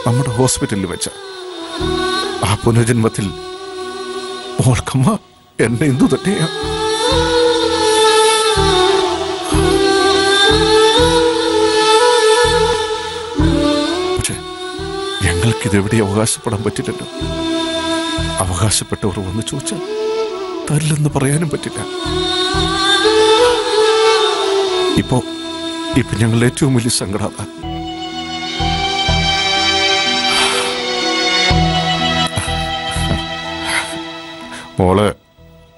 നമ്മുടെ ഹോസ്പിറ്റലിൽ വെച്ച ആ പുനർജന്മത്തിൽ മോൾക്കമ്മ എന്നെ എന്തു തന്നെയാ. പക്ഷെ ഞങ്ങൾക്കിതെവിടെ അവകാശപ്പെടാൻ പറ്റില്ലല്ലോ. അവകാശപ്പെട്ടവർ വന്ന് ചോദിച്ചാൽ തരില്ലെന്ന് പറയാനും പറ്റില്ല. ഇപ്പൊ ഞങ്ങളുടെ ഏറ്റവും വലിയ സങ്കടം അതാ.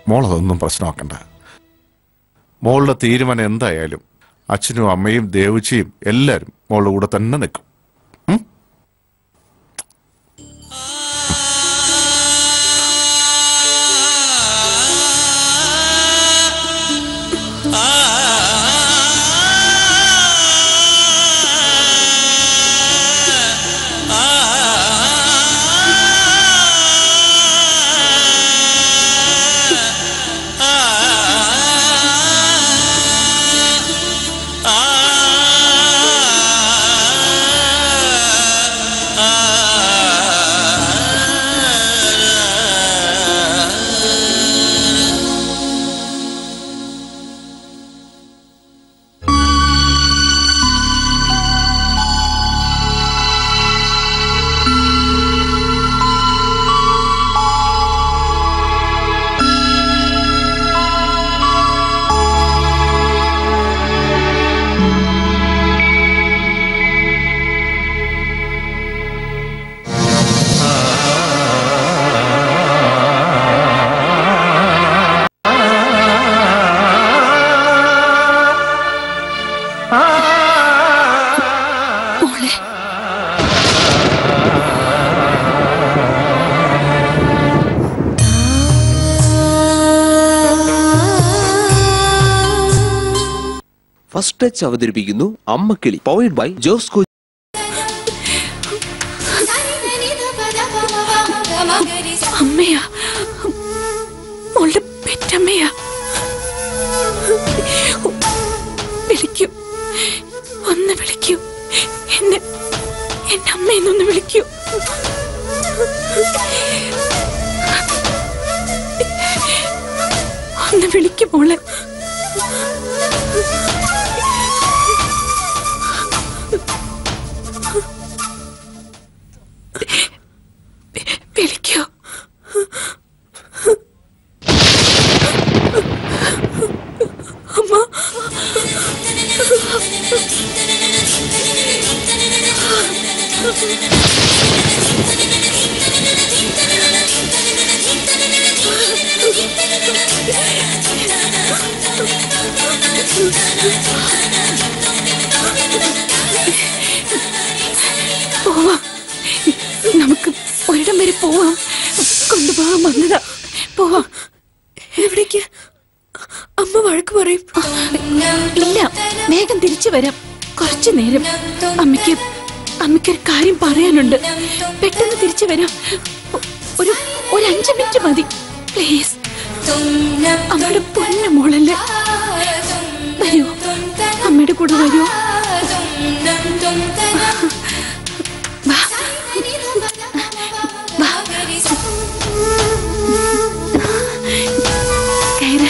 മോളതൊന്നും പ്രശ്നമാക്കണ്ട. മോളുടെ തീരുമാനം എന്തായാലും അച്ഛനും അമ്മയും ദേവുച്ചിയും എല്ലാവരും മോളുടെ കൂടെ തന്നെ നിൽക്കും. ഫസ്റ്റ് ടച്ച് അവതരിപ്പിക്കുന്നു അമ്മക്കിളി, പവേർഡ് ബൈ ജോസ്കോ. അമ്മയാ, മോളുടെ പെറ്റമ്മയാ. വിളിക്കൂ, ഒന്ന് വിളിക്കൂ, എന്നെ അമ്മയെന്നൊന്ന് വിളിക്കൂ. ഒന്ന് വിളിക്കും മോളെ. വിളിക്കോ? അമ്മ, പോവാ, നമുക്ക് ഒരിടം വരെ പോവാം. കൊണ്ടുപോകാൻ വന്നതാ. പോവാം. എവിടേക്ക്? അമ്മ വഴക്ക് പറയും. ഇല്ല, വേഗം തിരിച്ചു വരാം. കുറച്ചു നേരം അമ്മയ്ക്കൊരു കാര്യം പറയാനുണ്ട്. പെട്ടെന്ന് തിരിച്ചു വരാം. ഒരു 5 മിനിറ്റ് മതി പ്ലീസ്. അമ്മയുടെ പൊന്നു മോളല്ലേ, വരൂ, അമ്മയുടെ കൂടെ വരൂ. കയറ്.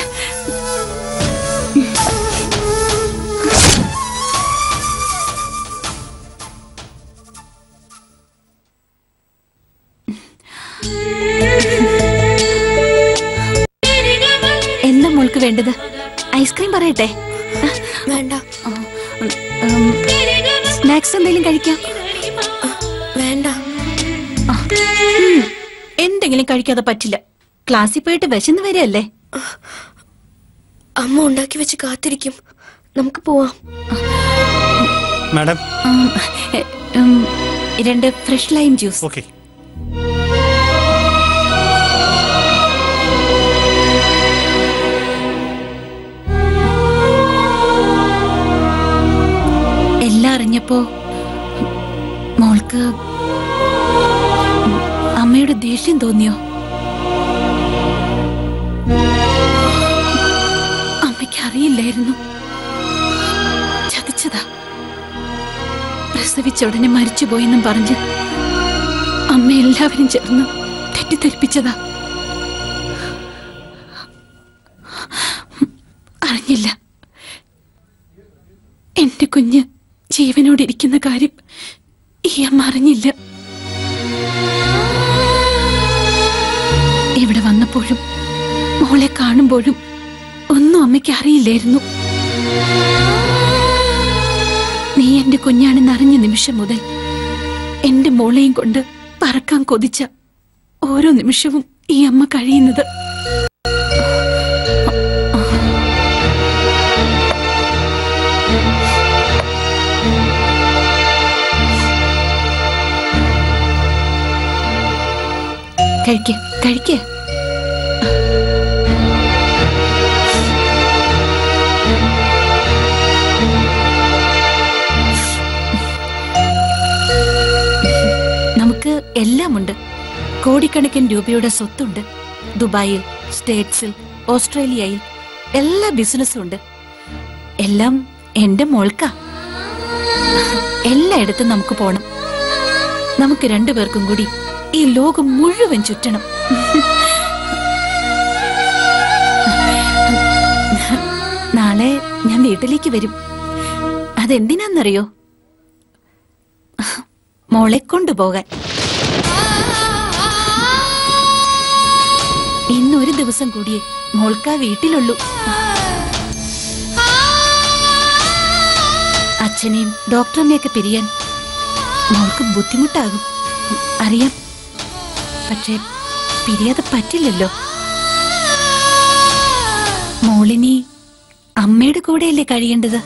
എന്താ മോൾക്ക് വേണ്ടത്? ഐസ്ക്രീം പറയട്ടെ? വേണ്ട. സ്നാക്സ് എന്തെങ്കിലും കഴിക്കാം? വേണ്ട. എന്തെങ്കിലും കഴിക്കാതെ പറ്റില്ല. ക്ലാസ്സിൽ പോയിട്ട് വിശന്ന് വരെയല്ലേ? അമ്മ ഉണ്ടാക്കി വെച്ച് കാത്തിരിക്കും. നമുക്ക് പോവാം. Madam, 2 fresh lime juice. Okay. എല്ലാം അറിഞ്ഞപ്പോ മോൾക്ക് അമ്മയുടെ ദേഷ്യം തോന്നിയോ? അമ്മയ്ക്ക് അറിയില്ലായിരുന്നു. ചതിച്ചതാ. പ്രസവിച്ച ഉടനെ മരിച്ചുപോയെന്നും പറഞ്ഞ് അമ്മ എല്ലാവരും ചേർന്ന് തെറ്റിദ്ധരിപ്പിച്ചതാ. അറിഞ്ഞില്ല എന്റെ കുഞ്ഞ് ജീവനോടിരിക്കുന്ന കാര്യം ഈ അമ്മ അറിഞ്ഞില്ല. ഇവിടെ വന്നപ്പോഴും മോളെ കാണുമ്പോഴും ഒന്നും അമ്മയ്ക്ക് അറിയില്ലായിരുന്നു. നീ എന്റെ കുഞ്ഞാണെന്ന് അറിഞ്ഞ നിമിഷം മുതൽ എന്റെ മോളെയും കൊണ്ട് പറക്കാൻ കൊതിച്ച ഓരോ നിമിഷവും ഈ അമ്മ കഴിയുന്നത്. കഴിക്ക കഴിക്ക. നമുക്ക് എല്ലാമുണ്ട്. കോടിക്കണക്കിന് രൂപയുടെ സ്വത്തുണ്ട്. ദുബായിൽ, സ്റ്റേറ്റ്സിൽ, ഓസ്ട്രേലിയയിൽ എല്ലാ ബിസിനസ്സും ഉണ്ട്. എല്ലാം എന്റെ മോൾക്കാ. എല്ലായിടത്തും നമുക്ക് പോണം. നമുക്ക് രണ്ടുപേർക്കും കൂടി ഈ ലോകം മുഴുവൻ ചുറ്റണം. നാളെ ഞാൻ വീട്ടിലേക്ക് വരും. അതെന്തിനാന്നറിയോ? മോളെ കൊണ്ടുപോകാൻ. ഇന്നൊരു ദിവസം കൂടിയേ മോൾക്കാ വീട്ടിലുള്ളൂ. അച്ഛനെയും ഡോക്ടറിനെയൊക്കെ പിരിയാൻ മോൾക്ക് ബുദ്ധിമുട്ടാകും, അറിയാം. പക്ഷെ പിരിയാതെ പറ്റില്ലല്ലോ. മോളിനി അമ്മയുടെ കൂടെയല്ലേ കഴിയേണ്ടത്?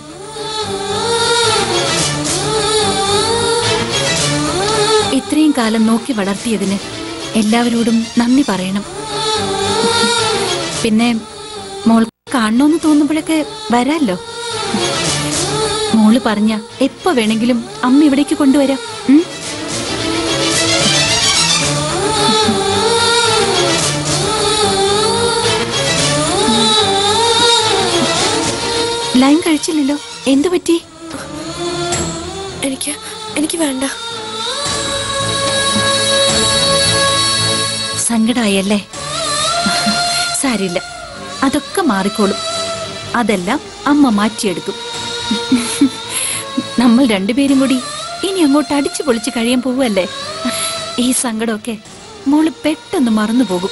ഇത്രയും കാലം നോക്കി വളർത്തിയതിന് എല്ലാവരോടും നന്ദി പറയണം. പിന്നെ മോൾ കാണണമെന്ന് തോന്നുമ്പോഴൊക്കെ വരാല്ലോ. മോള് പറഞ്ഞ എപ്പോ വേണമെങ്കിലും അമ്മ ഇവിടേക്ക് കൊണ്ടുവരാം. ലൈം കഴിച്ചില്ലല്ലോ, എന്തു പറ്റി? എനിക്ക് വേണ്ട. സങ്കടായല്ലേ? സാരില്ല, അതൊക്കെ മാറിക്കോളും. അതെല്ലാം അമ്മ മാറ്റിയെടുക്കും. നമ്മൾ രണ്ടുപേരും കൂടി ഇനി അങ്ങോട്ട് അടിച്ചു പൊളിച്ച് കഴിയാൻ പോവല്ലേ. ഈ സങ്കടമൊക്കെ മോള് പെട്ടെന്ന് മറന്നു പോകും.